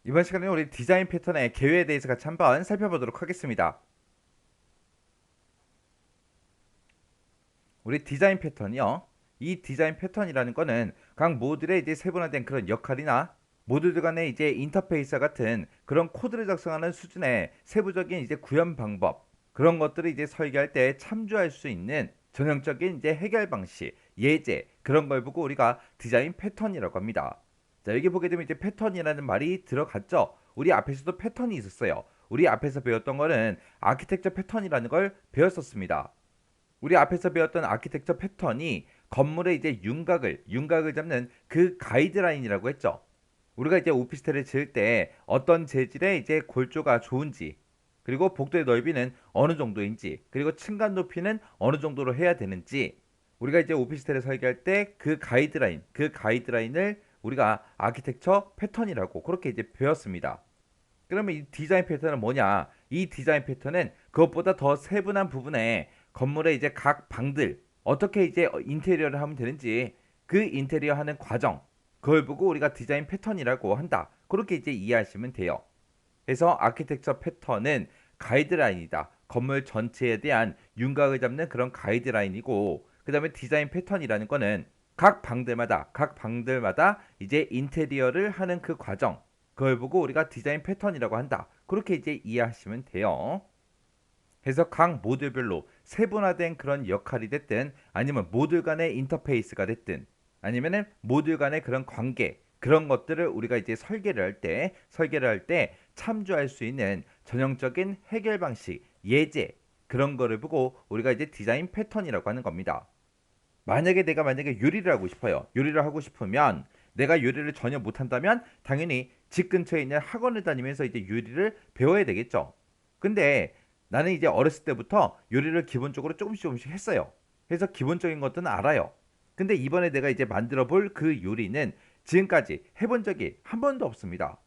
이번 시간에 우리 디자인 패턴의 개요에 대해서 같이 한번 살펴보도록 하겠습니다. 우리 디자인 패턴이요. 이 디자인 패턴이라는 거는 각 모듈의 이제 세분화된 그런 역할이나 모듈들 간의 이제 인터페이스와 같은 그런 코드를 작성하는 수준의 세부적인 이제 구현 방법, 그런 것들을 이제 설계할 때 참조할 수 있는 전형적인 이제 해결 방식, 예제, 그런 걸 보고 우리가 디자인 패턴이라고 합니다. 자, 여기 보게 되면 이제 패턴이라는 말이 들어갔죠. 우리 앞에서도 패턴이 있었어요. 우리 앞에서 배웠던 거는 아키텍처 패턴이라는 걸 배웠었습니다. 우리 앞에서 배웠던 아키텍처 패턴이 건물의 이제 윤곽을 잡는 그 가이드라인이라고 했죠. 우리가 이제 오피스텔을 지을 때 어떤 재질의 이제 골조가 좋은지, 그리고 복도의 넓이는 어느 정도인지, 그리고 층간 높이는 어느 정도로 해야 되는지, 우리가 이제 오피스텔을 설계할 때 그 가이드라인을 우리가 아키텍처 패턴이라고 그렇게 이제 배웠습니다. 그러면 이 디자인 패턴은 뭐냐? 이 디자인 패턴은 그것보다 더 세분한 부분에 건물의 이제 각 방들 어떻게 이제 인테리어를 하면 되는지, 그 인테리어 하는 과정, 그걸 보고 우리가 디자인 패턴이라고 한다. 그렇게 이제 이해하시면 돼요. 그래서 아키텍처 패턴은 가이드라인이다. 건물 전체에 대한 윤곽을 잡는 그런 가이드라인이고, 그 다음에 디자인 패턴이라는 거는 각 방들마다 이제 인테리어를 하는 그 과정, 그걸 보고 우리가 디자인 패턴이라고 한다. 그렇게 이제 이해하시면 돼요. 그래서 각 모듈별로 세분화된 그런 역할이 됐든, 아니면 모듈 간의 인터페이스가 됐든, 아니면은 모듈 간의 그런 관계, 그런 것들을 우리가 이제 설계를 할 때 참조할 수 있는 전형적인 해결 방식, 예제, 그런 거를 보고 우리가 이제 디자인 패턴이라고 하는 겁니다. 만약에 요리를 하고 싶어요. 요리를 하고 싶으면, 내가 요리를 전혀 못한다면 당연히 집 근처에 있는 학원을 다니면서 이제 요리를 배워야 되겠죠. 근데 나는 이제 어렸을 때부터 요리를 기본적으로 조금씩 했어요. 그래서 기본적인 것들은 알아요. 근데 이번에 내가 이제 만들어 볼 그 요리는 지금까지 해본 적이 한 번도 없습니다.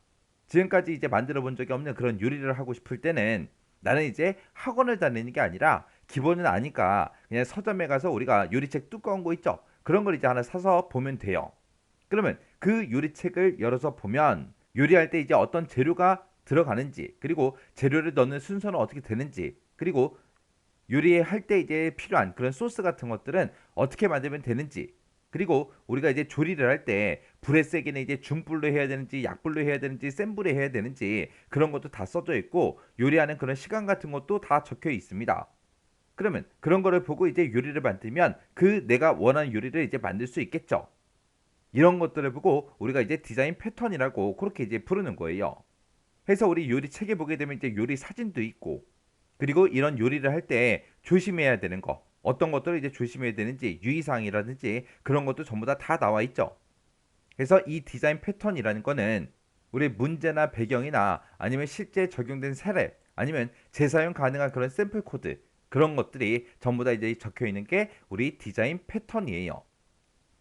지금까지 이제 만들어 본 적이 없는 그런 요리를 하고 싶을 때는, 나는 이제 학원을 다니는 게 아니라 기본은 아니까 그냥 서점에 가서 우리가 요리책 두꺼운 거 있죠. 그런 걸 이제 하나 사서 보면 돼요. 그러면 그 요리책을 열어서 보면 요리할 때 이제 어떤 재료가 들어가는지, 그리고 재료를 넣는 순서는 어떻게 되는지, 그리고 요리할 때 이제 필요한 그런 소스 같은 것들은 어떻게 만들면 되는지, 그리고 우리가 이제 조리를 할 때 불의 세기는 이제 중불로 해야 되는지, 약불로 해야 되는지, 센 불에 해야 되는지, 그런 것도 다 써져 있고, 요리하는 그런 시간 같은 것도 다 적혀 있습니다. 그러면 그런 거를 보고 이제 요리를 만들면 그 내가 원하는 요리를 이제 만들 수 있겠죠. 이런 것들을 보고 우리가 이제 디자인 패턴이라고 그렇게 이제 부르는 거예요. 그래서 우리 요리 책에 보게 되면 이제 요리 사진도 있고, 그리고 이런 요리를 할 때 조심해야 되는 거, 어떤 것들을 이제 조심해야 되는지, 유의사항이라든지 그런 것도 전부 다 나와 있죠. 그래서 이 디자인 패턴이라는 거는 우리 문제나 배경이나 아니면 실제 적용된 사례, 아니면 재사용 가능한 그런 샘플 코드, 그런 것들이 전부 다 이제 적혀 있는 게 우리 디자인 패턴이에요.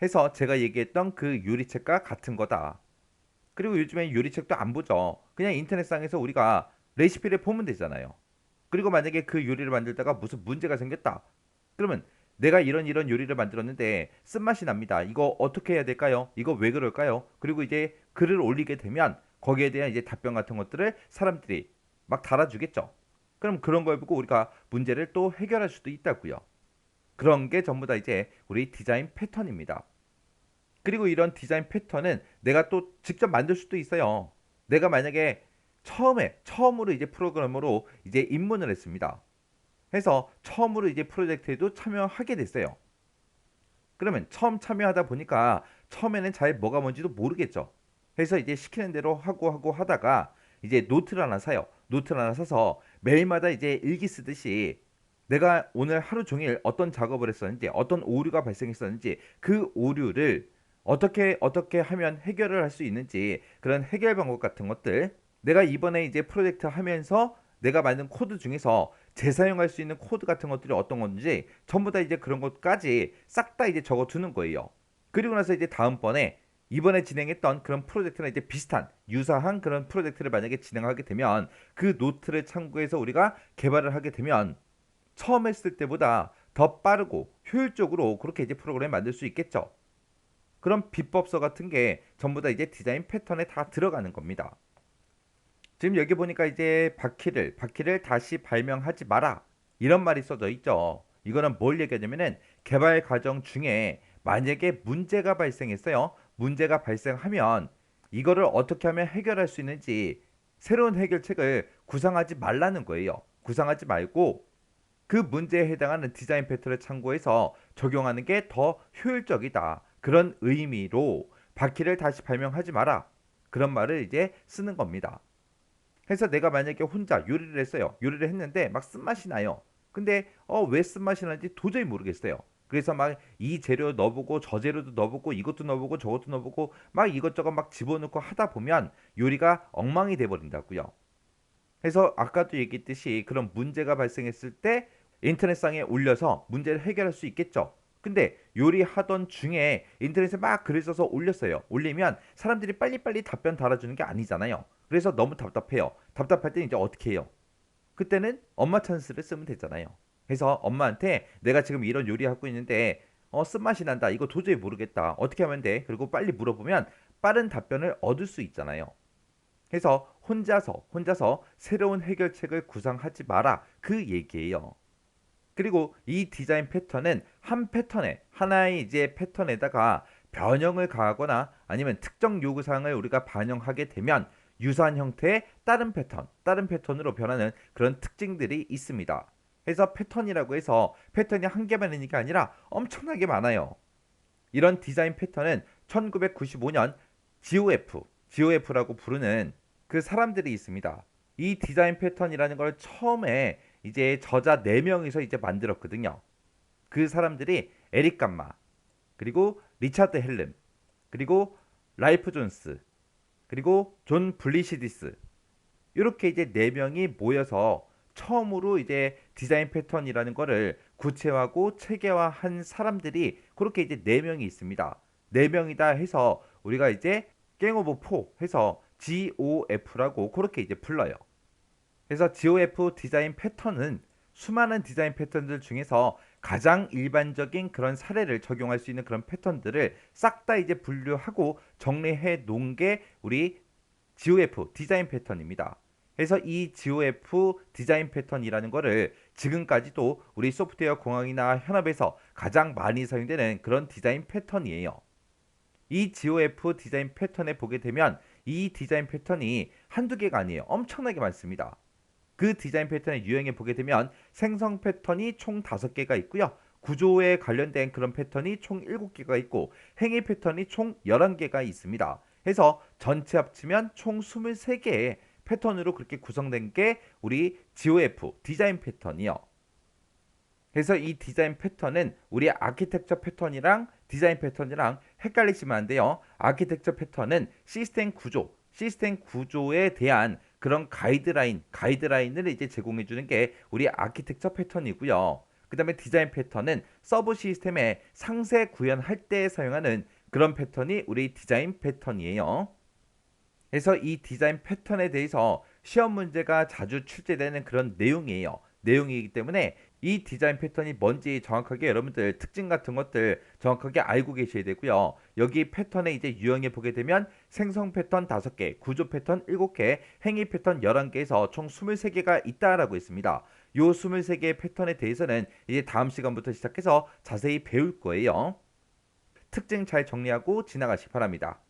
해서 제가 얘기했던 그 요리책과 같은 거다. 그리고 요즘에 요리책도 안 보죠. 그냥 인터넷상에서 우리가 레시피를 보면 되잖아요. 그리고 만약에 그 요리를 만들다가 무슨 문제가 생겼다. 그러면 내가 이런 요리를 만들었는데 쓴맛이 납니다. 이거 어떻게 해야 될까요? 이거 왜 그럴까요? 그리고 이제 글을 올리게 되면 거기에 대한 이제 답변 같은 것들을 사람들이 막 달아주겠죠. 그럼 그런 걸 보고 우리가 문제를 또 해결할 수도 있다고요. 그런 게 전부 다 이제 우리 디자인 패턴입니다. 그리고 이런 디자인 패턴은 내가 또 직접 만들 수도 있어요. 내가 만약에 처음으로 이제 프로그래머로 이제 입문을 했습니다. 해서 처음으로 이제 프로젝트에도 참여하게 됐어요. 그러면 처음 참여하다 보니까 처음에는 잘 뭐가 뭔지도 모르겠죠. 해서 이제 시키는 대로 하고 하다가 이제 노트를 하나 사요. 노트를 하나 사서 매일마다 이제 일기 쓰듯이 내가 오늘 하루 종일 어떤 작업을 했었는지, 어떤 오류가 발생했었는지, 그 오류를 어떻게 하면 해결을 할 수 있는지, 그런 해결 방법 같은 것들, 내가 이번에 이제 프로젝트 하면서 내가 만든 코드 중에서 재사용할 수 있는 코드 같은 것들이 어떤 건지 전부 다 이제 그런 것까지 싹 다 이제 적어 두는 거예요. 그리고 나서 이제 다음번에 이번에 진행했던 그런 프로젝트나 이제 비슷한 유사한 그런 프로젝트를 만약에 진행하게 되면 그 노트를 참고해서 우리가 개발을 하게 되면 처음 했을 때보다 더 빠르고 효율적으로 그렇게 이제 프로그램을 만들 수 있겠죠. 그런 비법서 같은 게 전부 다 이제 디자인 패턴에 다 들어가는 겁니다. 지금 여기 보니까 이제 바퀴를 다시 발명하지 마라. 이런 말이 써져 있죠. 이거는 뭘 얘기하냐면은 개발 과정 중에 만약에 문제가 발생했어요. 문제가 발생하면 이거를 어떻게 하면 해결할 수 있는지 새로운 해결책을 구상하지 말라는 거예요. 구상하지 말고 그 문제에 해당하는 디자인 패턴을 참고해서 적용하는 게 더 효율적이다. 그런 의미로 바퀴를 다시 발명하지 마라. 그런 말을 이제 쓰는 겁니다. 그래서 내가 만약에 혼자 요리를 했어요. 요리를 했는데 막 쓴맛이 나요. 근데 왜 쓴맛이 나는지 도저히 모르겠어요. 그래서 막 이 재료 넣어보고 저 재료도 넣어보고 이것도 넣어보고 저것도 넣어보고 막 이것저것 막 집어넣고 하다 보면 요리가 엉망이 돼버린다고요. 그래서 아까도 얘기했듯이 그런 문제가 발생했을 때 인터넷상에 올려서 문제를 해결할 수 있겠죠. 근데 요리하던 중에 인터넷에 막 글을 써서 올렸어요. 올리면 사람들이 빨리빨리 답변 달아주는 게 아니잖아요. 그래서 너무 답답해요. 답답할 때 이제 어떻게 해요? 그때는 엄마 찬스를 쓰면 되잖아요. 그래서 엄마한테 내가 지금 이런 요리하고 있는데 쓴맛이 난다. 이거 도저히 모르겠다. 어떻게 하면 돼? 그리고 빨리 물어보면 빠른 답변을 얻을 수 있잖아요. 그래서 혼자서 새로운 해결책을 구상하지 마라. 그 얘기예요. 그리고 이 디자인 패턴은 한 패턴에 하나의 이제 패턴에다가 변형을 가하거나 아니면 특정 요구사항을 우리가 반영하게 되면 유사한 형태의 다른 패턴으로 변하는 그런 특징들이 있습니다. 그래서 패턴이라고 해서 패턴이 한 개만 있는 게 아니라 엄청나게 많아요. 이런 디자인 패턴은 1995년 GOF라고 부르는 그 사람들이 있습니다. 이 디자인 패턴이라는 걸 처음에 이제 저자 4명이서 이제 만들었거든요. 그 사람들이 에릭 감마, 그리고 리차드 헬름, 그리고 라이프 존스, 그리고 존 블리시디스. 이렇게 이제 4명이 모여서 처음으로 이제 디자인 패턴이라는 거를 구체화하고 체계화한 사람들이 그렇게 이제 4명이 있습니다. 4명이다 해서 우리가 이제 갱 오브 4 해서 GOF라고 그렇게 이제 불러요. 그래서 GOF 디자인 패턴은 수많은 디자인 패턴들 중에서 가장 일반적인 그런 사례를 적용할 수 있는 그런 패턴들을 싹 다 이제 분류하고 정리해 놓은 게 우리 GOF 디자인 패턴입니다. 그래서 이 GOF 디자인 패턴이라는 거를 지금까지도 우리 소프트웨어 공학이나 현업에서 가장 많이 사용되는 그런 디자인 패턴이에요. 이 GOF 디자인 패턴에 보게 되면 이 디자인 패턴이 한두 개가 아니에요. 엄청나게 많습니다. 그 디자인 패턴의 유형에 보게 되면 생성 패턴이 총 5개가 있고요. 구조에 관련된 그런 패턴이 총 7개가 있고 행위 패턴이 총 11개가 있습니다. 해서 전체 합치면 총 23개의 패턴으로 그렇게 구성된 게 우리 GOF 디자인 패턴이요. 그래서 이 디자인 패턴은 우리 아키텍처 패턴이랑 디자인 패턴이랑 헷갈리시면 안 돼요. 아키텍처 패턴은 시스템 구조에 대한 그런 가이드라인을 이제 제공해 주는 게 우리 아키텍처 패턴이고요. 그다음에 디자인 패턴은 서브 시스템의 상세 구현할 때 사용하는 그런 패턴이 우리 디자인 패턴이에요. 그래서 이 디자인 패턴에 대해서 시험 문제가 자주 출제되는 그런 내용이에요. 내용이기 때문에 이 디자인 패턴이 뭔지 정확하게 여러분들 특징 같은 것들 정확하게 알고 계셔야 되고요. 여기 패턴에 이제 유형에 보게 되면 생성 패턴 5개, 구조 패턴 7개, 행위 패턴 11개에서 총 23개가 있다라고 했습니다. 요 23개의 패턴에 대해서는 이제 다음 시간부터 시작해서 자세히 배울 거예요. 특징 잘 정리하고 지나가시기 바랍니다.